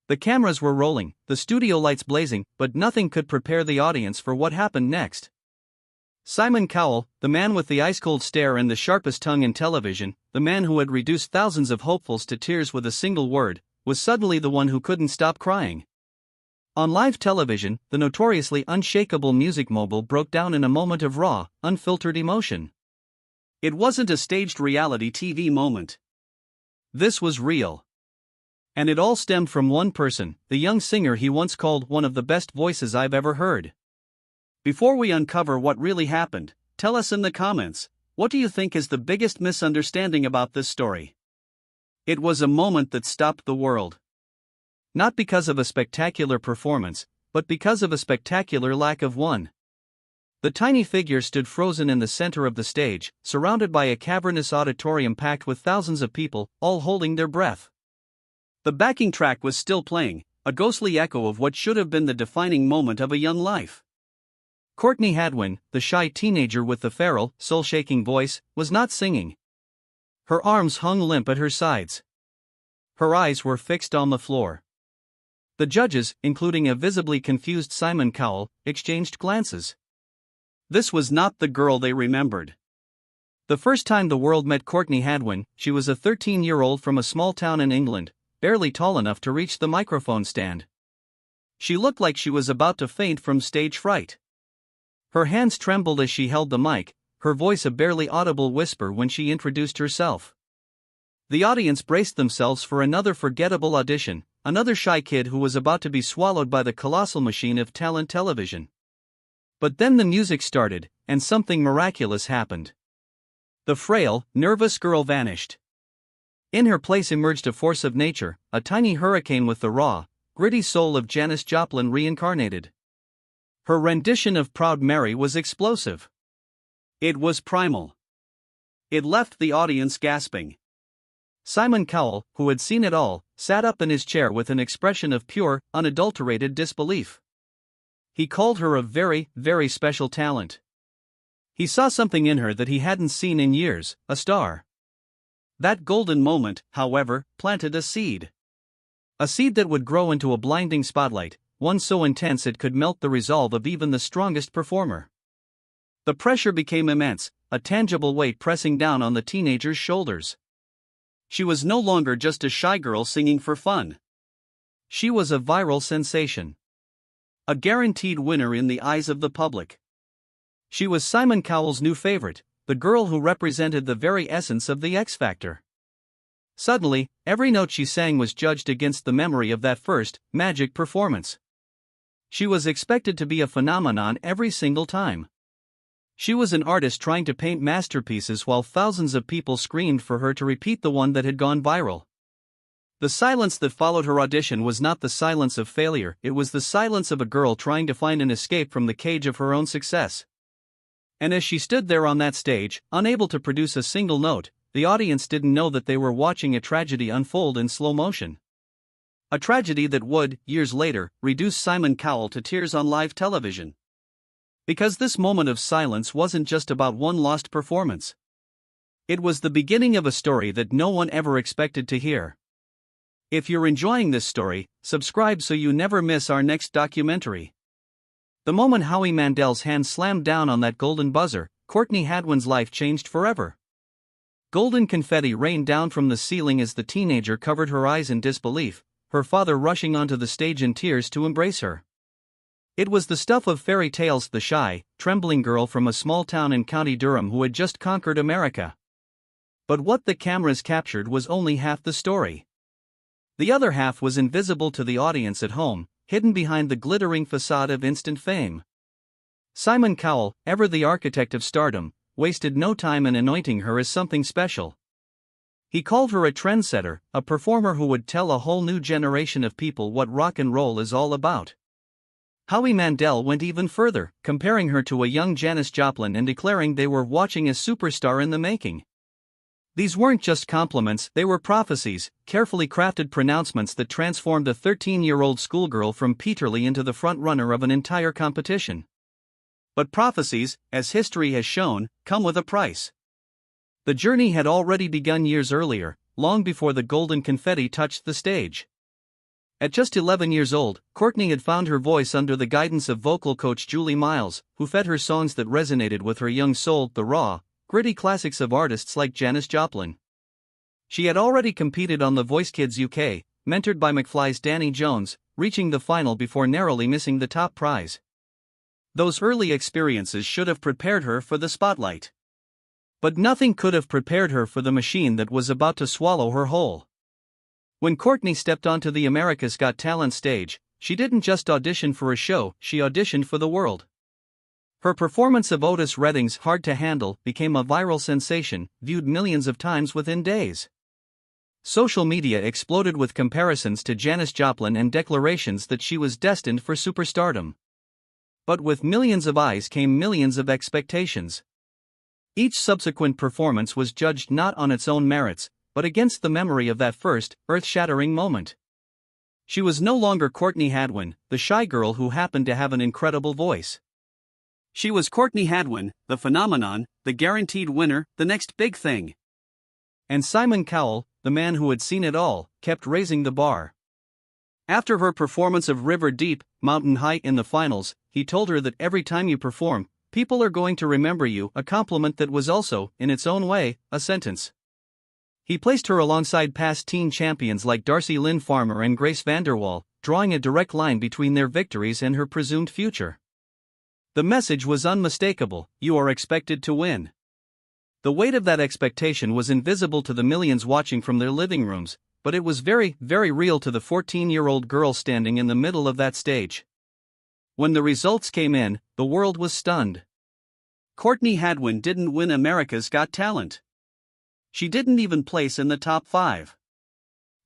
The cameras were rolling, the studio lights blazing, but nothing could prepare the audience for what happened next. Simon Cowell, the man with the ice-cold stare and the sharpest tongue in television, the man who had reduced thousands of hopefuls to tears with a single word, was suddenly the one who couldn't stop crying. On live television, the notoriously unshakable music mogul broke down in a moment of raw, unfiltered emotion. It wasn't a staged reality TV moment. This was real. And it all stemmed from one person, the young singer he once called one of the best voices I've ever heard. Before we uncover what really happened, tell us in the comments, what do you think is the biggest misunderstanding about this story? It was a moment that stopped the world. Not because of a spectacular performance, but because of a spectacular lack of one. The tiny figure stood frozen in the center of the stage, surrounded by a cavernous auditorium packed with thousands of people, all holding their breath. The backing track was still playing, a ghostly echo of what should have been the defining moment of a young life. Courtney Hadwin, the shy teenager with the feral, soul-shaking voice, was not singing. Her arms hung limp at her sides. Her eyes were fixed on the floor. The judges, including a visibly confused Simon Cowell, exchanged glances. This was not the girl they remembered. The first time the world met Courtney Hadwin, she was a 13-year-old from a small town in England, barely tall enough to reach the microphone stand. She looked like she was about to faint from stage fright. Her hands trembled as she held the mic, her voice a barely audible whisper when she introduced herself. The audience braced themselves for another forgettable audition, another shy kid who was about to be swallowed by the colossal machine of talent television. But then the music started, and something miraculous happened. The frail, nervous girl vanished. In her place emerged a force of nature, a tiny hurricane with the raw, gritty soul of Janis Joplin reincarnated. Her rendition of Proud Mary was explosive. It was primal. It left the audience gasping. Simon Cowell, who had seen it all, sat up in his chair with an expression of pure, unadulterated disbelief. He called her a very, very special talent. He saw something in her that he hadn't seen in years, a star. That golden moment, however, planted a seed. A seed that would grow into a blinding spotlight, one so intense it could melt the resolve of even the strongest performer. The pressure became immense, a tangible weight pressing down on the teenager's shoulders. She was no longer just a shy girl singing for fun. She was a viral sensation. A guaranteed winner in the eyes of the public. She was Simon Cowell's new favorite, the girl who represented the very essence of the X Factor. Suddenly, every note she sang was judged against the memory of that first, magic performance. She was expected to be a phenomenon every single time. She was an artist trying to paint masterpieces while thousands of people screamed for her to repeat the one that had gone viral. The silence that followed her audition was not the silence of failure, it was the silence of a girl trying to find an escape from the cage of her own success. And as she stood there on that stage, unable to produce a single note, the audience didn't know that they were watching a tragedy unfold in slow motion. A tragedy that would, years later, reduce Simon Cowell to tears on live television. Because this moment of silence wasn't just about one lost performance. It was the beginning of a story that no one ever expected to hear. If you're enjoying this story, subscribe so you never miss our next documentary. The moment Howie Mandel's hand slammed down on that golden buzzer, Courtney Hadwin's life changed forever. Golden confetti rained down from the ceiling as the teenager covered her eyes in disbelief, her father rushing onto the stage in tears to embrace her. It was the stuff of fairy tales, the shy, trembling girl from a small town in County Durham who had just conquered America. But what the cameras captured was only half the story. The other half was invisible to the audience at home, hidden behind the glittering facade of instant fame. Simon Cowell, ever the architect of stardom, wasted no time in anointing her as something special. He called her a trendsetter, a performer who would tell a whole new generation of people what rock and roll is all about. Howie Mandel went even further, comparing her to a young Janis Joplin and declaring they were watching a superstar in the making. These weren't just compliments, they were prophecies, carefully crafted pronouncements that transformed a 13-year-old schoolgirl from Peterlee into the front-runner of an entire competition. But prophecies, as history has shown, come with a price. The journey had already begun years earlier, long before the golden confetti touched the stage. At just 11 years old, Courtney had found her voice under the guidance of vocal coach Julie Miles, who fed her songs that resonated with her young soul, the raw, gritty classics of artists like Janis Joplin. She had already competed on The Voice Kids UK, mentored by McFly's Danny Jones, reaching the final before narrowly missing the top prize. Those early experiences should have prepared her for the spotlight. But nothing could have prepared her for the machine that was about to swallow her whole. When Courtney stepped onto the America's Got Talent stage, she didn't just audition for a show, she auditioned for the world. Her performance of Otis Redding's Hard to Handle became a viral sensation, viewed millions of times within days. Social media exploded with comparisons to Janis Joplin and declarations that she was destined for superstardom. But with millions of eyes came millions of expectations. Each subsequent performance was judged not on its own merits, but against the memory of that first, earth-shattering moment. She was no longer Courtney Hadwin, the shy girl who happened to have an incredible voice. She was Courtney Hadwin, the phenomenon, the guaranteed winner, the next big thing. And Simon Cowell, the man who had seen it all, kept raising the bar. After her performance of River Deep, Mountain High in the finals, he told her that every time you perform, people are going to remember you, a compliment that was also, in its own way, a sentence. He placed her alongside past teen champions like Darcy Lynn Farmer and Grace VanderWaal, drawing a direct line between their victories and her presumed future. The message was unmistakable: you are expected to win. The weight of that expectation was invisible to the millions watching from their living rooms, but it was very, very real to the 14-year-old girl standing in the middle of that stage. When the results came in, the world was stunned. Courtney Hadwin didn't win America's Got Talent. She didn't even place in the top 5.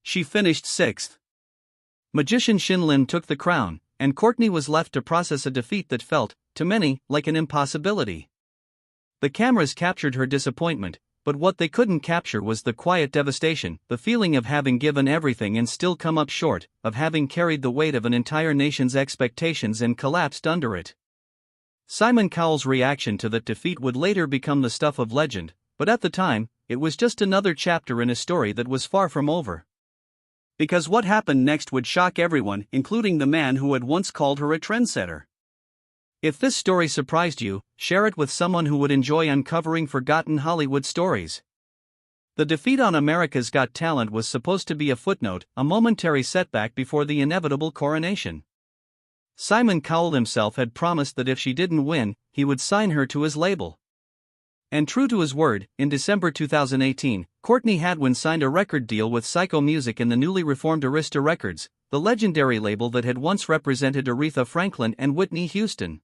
She finished 6th. Magician Shin Lim took the crown, and Courtney was left to process a defeat that felt, to many, like an impossibility. The cameras captured her disappointment, but what they couldn't capture was the quiet devastation, the feeling of having given everything and still come up short, of having carried the weight of an entire nation's expectations and collapsed under it. Simon Cowell's reaction to that defeat would later become the stuff of legend, but at the time, it was just another chapter in a story that was far from over. Because what happened next would shock everyone, including the man who had once called her a trendsetter. If this story surprised you, share it with someone who would enjoy uncovering forgotten Hollywood stories. The defeat on America's Got Talent was supposed to be a footnote, a momentary setback before the inevitable coronation. Simon Cowell himself had promised that if she didn't win, he would sign her to his label. And true to his word, in December 2018, Courtney Hadwin signed a record deal with Psycho Music in the newly reformed Arista Records, the legendary label that had once represented Aretha Franklin and Whitney Houston.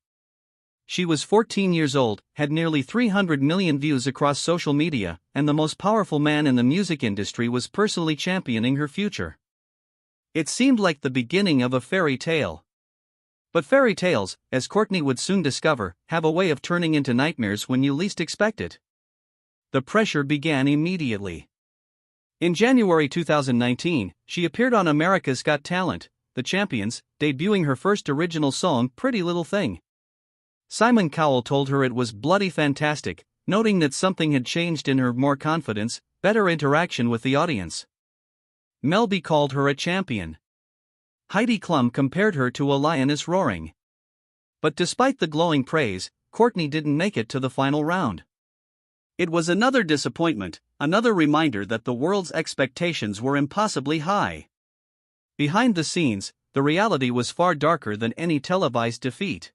She was 14 years old, had nearly 300 million views across social media, and the most powerful man in the music industry was personally championing her future. It seemed like the beginning of a fairy tale. But fairy tales, as Courtney would soon discover, have a way of turning into nightmares when you least expect it. The pressure began immediately. In January 2019, she appeared on America's Got Talent, The Champions, debuting her first original song, Pretty Little Thing. Simon Cowell told her it was bloody fantastic, noting that something had changed in her: more confidence, better interaction with the audience. Mel B called her a champion. Heidi Klum compared her to a lioness roaring. But despite the glowing praise, Courtney didn't make it to the final round. It was another disappointment, another reminder that the world's expectations were impossibly high. Behind the scenes, the reality was far darker than any televised defeat.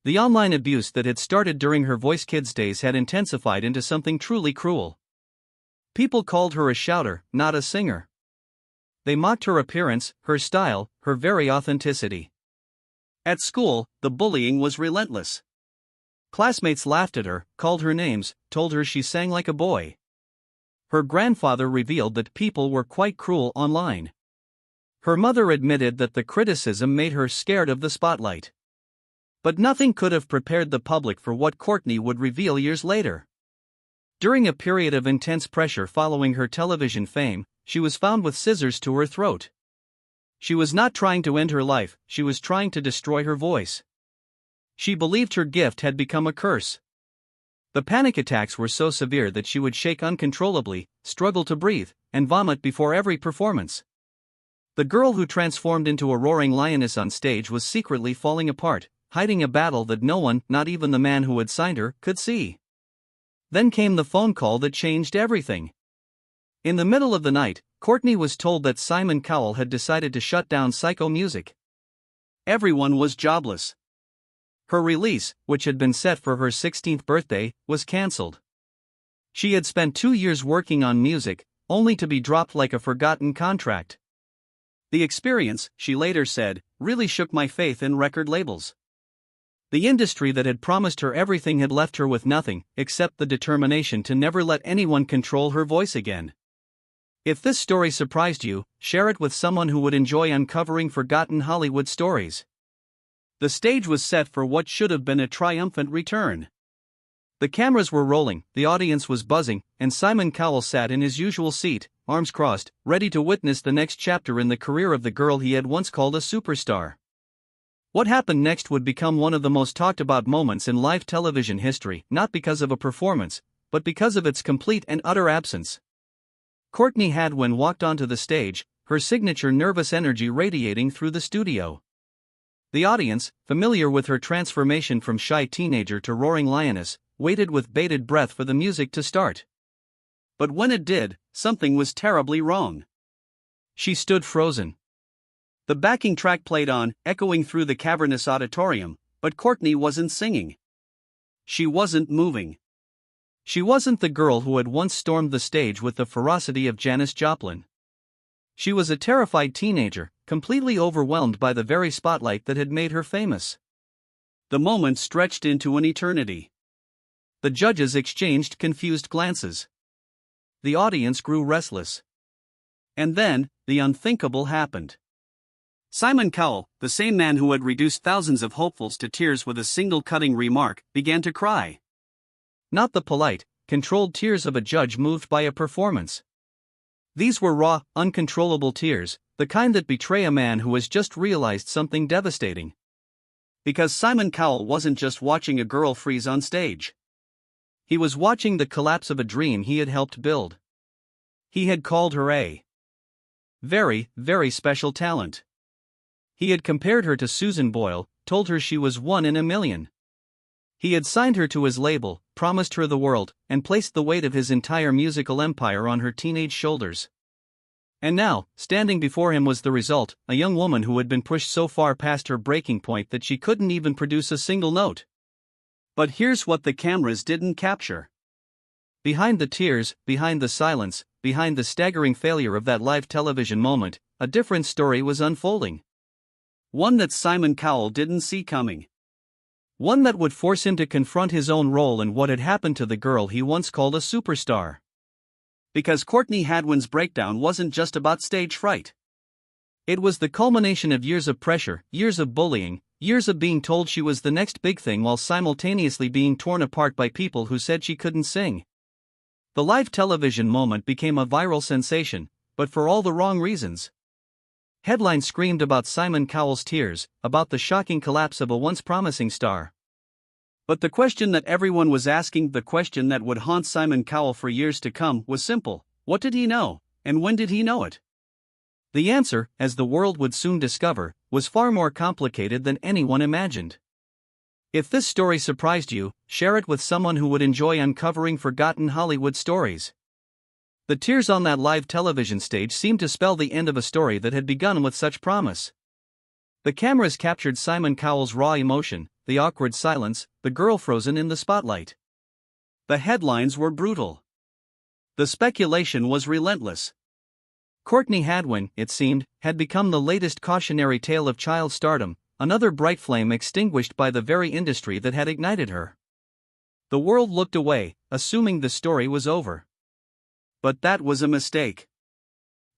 The online abuse that had started during her Voice Kids days had intensified into something truly cruel. People called her a shouter, not a singer. They mocked her appearance, her style, her very authenticity. At school, the bullying was relentless. Classmates laughed at her, called her names, told her she sang like a boy. Her grandfather revealed that people were quite cruel online. Her mother admitted that the criticism made her scared of the spotlight. But nothing could have prepared the public for what Courtney would reveal years later. During a period of intense pressure following her television fame, she was found with scissors to her throat. She was not trying to end her life, she was trying to destroy her voice. She believed her gift had become a curse. The panic attacks were so severe that she would shake uncontrollably, struggle to breathe, and vomit before every performance. The girl who transformed into a roaring lioness on stage was secretly falling apart, hiding a battle that no one, not even the man who had signed her, could see. Then came the phone call that changed everything. In the middle of the night, Courtney was told that Simon Cowell had decided to shut down Psycho Music. Everyone was jobless. Her release, which had been set for her 16th birthday, was cancelled. She had spent 2 years working on music, only to be dropped like a forgotten contract. The experience, she later said, really shook my faith in record labels. The industry that had promised her everything had left her with nothing, except the determination to never let anyone control her voice again. If this story surprised you, share it with someone who would enjoy uncovering forgotten Hollywood stories. The stage was set for what should have been a triumphant return. The cameras were rolling, the audience was buzzing, and Simon Cowell sat in his usual seat, arms crossed, ready to witness the next chapter in the career of the girl he had once called a superstar. What happened next would become one of the most talked about moments in live television history, not because of a performance, but because of its complete and utter absence. Courtney Hadwin walked onto the stage, her signature nervous energy radiating through the studio. The audience, familiar with her transformation from shy teenager to roaring lioness, waited with bated breath for the music to start. But when it did, something was terribly wrong. She stood frozen. The backing track played on, echoing through the cavernous auditorium, but Courtney wasn't singing. She wasn't moving. She wasn't the girl who had once stormed the stage with the ferocity of Janis Joplin. She was a terrified teenager, completely overwhelmed by the very spotlight that had made her famous. The moment stretched into an eternity. The judges exchanged confused glances. The audience grew restless. And then, the unthinkable happened. Simon Cowell, the same man who had reduced thousands of hopefuls to tears with a single cutting remark, began to cry. Not the polite, controlled tears of a judge moved by a performance. These were raw, uncontrollable tears, the kind that betray a man who has just realized something devastating. Because Simon Cowell wasn't just watching a girl freeze on stage. He was watching the collapse of a dream he had helped build. He had called her a very, very special talent. He had compared her to Susan Boyle, told her she was 1 in a million. He had signed her to his label, promised her the world, and placed the weight of his entire musical empire on her teenage shoulders. And now, standing before him was the result, a young woman who had been pushed so far past her breaking point that she couldn't even produce a single note. But here's what the cameras didn't capture. Behind the tears, behind the silence, behind the staggering failure of that live television moment, a different story was unfolding. One that Simon Cowell didn't see coming. One that would force him to confront his own role in what had happened to the girl he once called a superstar. Because Courtney Hadwin's breakdown wasn't just about stage fright. It was the culmination of years of pressure, years of bullying, years of being told she was the next big thing while simultaneously being torn apart by people who said she couldn't sing. The live television moment became a viral sensation, but for all the wrong reasons. Headlines screamed about Simon Cowell's tears, about the shocking collapse of a once promising star. But the question that everyone was asking, the question that would haunt Simon Cowell for years to come, was simple: what did he know, and when did he know it? The answer, as the world would soon discover, was far more complicated than anyone imagined. If this story surprised you, share it with someone who would enjoy uncovering forgotten Hollywood stories. The tears on that live television stage seemed to spell the end of a story that had begun with such promise. The cameras captured Simon Cowell's raw emotion, the awkward silence, the girl frozen in the spotlight. The headlines were brutal. The speculation was relentless. Courtney Hadwin, it seemed, had become the latest cautionary tale of child stardom, another bright flame extinguished by the very industry that had ignited her. The world looked away, assuming the story was over. But that was a mistake.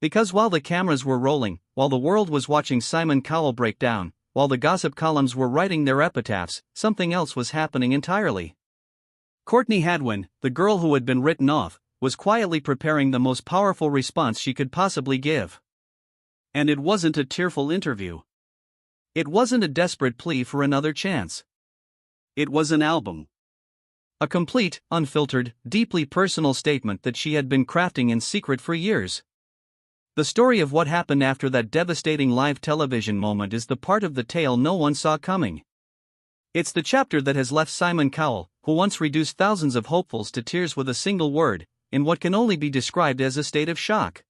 Because while the cameras were rolling, while the world was watching Simon Cowell break down, while the gossip columns were writing their epitaphs, something else was happening entirely. Courtney Hadwin, the girl who had been written off, was quietly preparing the most powerful response she could possibly give. And it wasn't a tearful interview. It wasn't a desperate plea for another chance. It was an album. A complete, unfiltered, deeply personal statement that she had been crafting in secret for years. The story of what happened after that devastating live television moment is the part of the tale no one saw coming. It's the chapter that has left Simon Cowell, who once reduced thousands of hopefuls to tears with a single word, in what can only be described as a state of shock.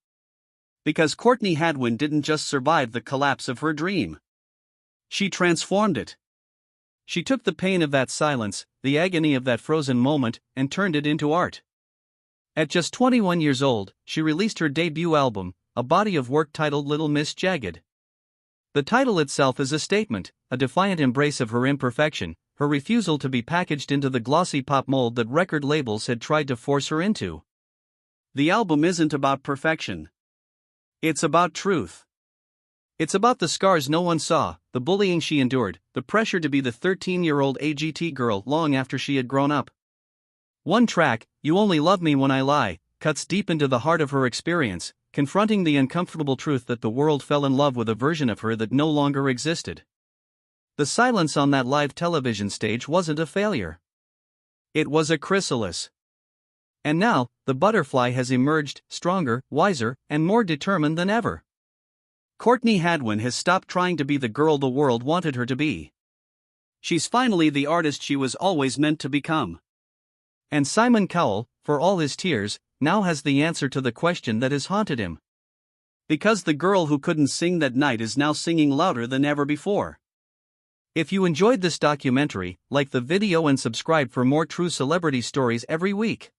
Because Courtney Hadwin didn't just survive the collapse of her dream. She transformed it. She took the pain of that silence, the agony of that frozen moment, and turned it into art. At just 21 years old, she released her debut album, a body of work titled Little Miss Jagged. The title itself is a statement, a defiant embrace of her imperfection, her refusal to be packaged into the glossy pop mold that record labels had tried to force her into. The album isn't about perfection. It's about truth. It's about the scars no one saw, the bullying she endured, the pressure to be the 13-year-old AGT girl long after she had grown up. One track, You Only Love Me When I Lie, cuts deep into the heart of her experience, confronting the uncomfortable truth that the world fell in love with a version of her that no longer existed. The silence on that live television stage wasn't a failure. It was a chrysalis. And now, the butterfly has emerged, stronger, wiser, and more determined than ever. Courtney Hadwin has stopped trying to be the girl the world wanted her to be. She's finally the artist she was always meant to become. And Simon Cowell, for all his tears, now has the answer to the question that has haunted him. Because the girl who couldn't sing that night is now singing louder than ever before. If you enjoyed this documentary, like the video and subscribe for more true celebrity stories every week.